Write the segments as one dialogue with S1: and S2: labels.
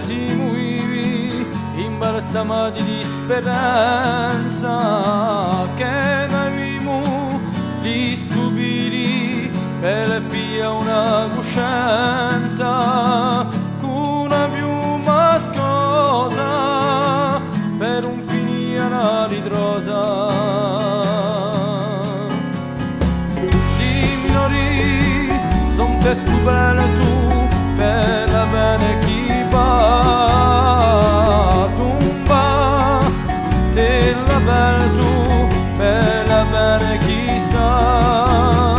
S1: siamo vivi, imbarazzati di speranza, che avevamo gli stupidi per pia una coscienza, con una più mascosa per un finire una ritrosa. Di minori son te scoperto tu per la bene chi va, tumba te la bene tu per la bene chi sa,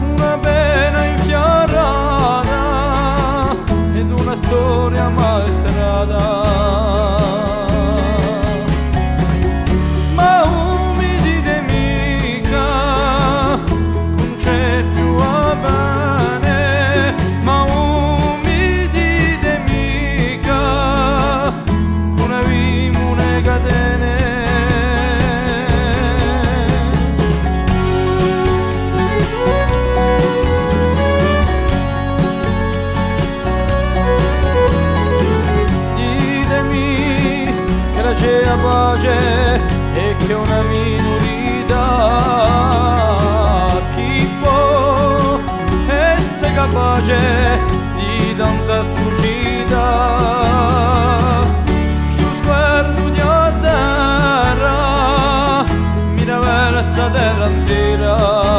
S1: una pena infiorata ed una storia maestrata. C'è la pace e che una minorità chi può essere capace di tanta atrocità, chi un sguardo di a terra mira verso terra intera.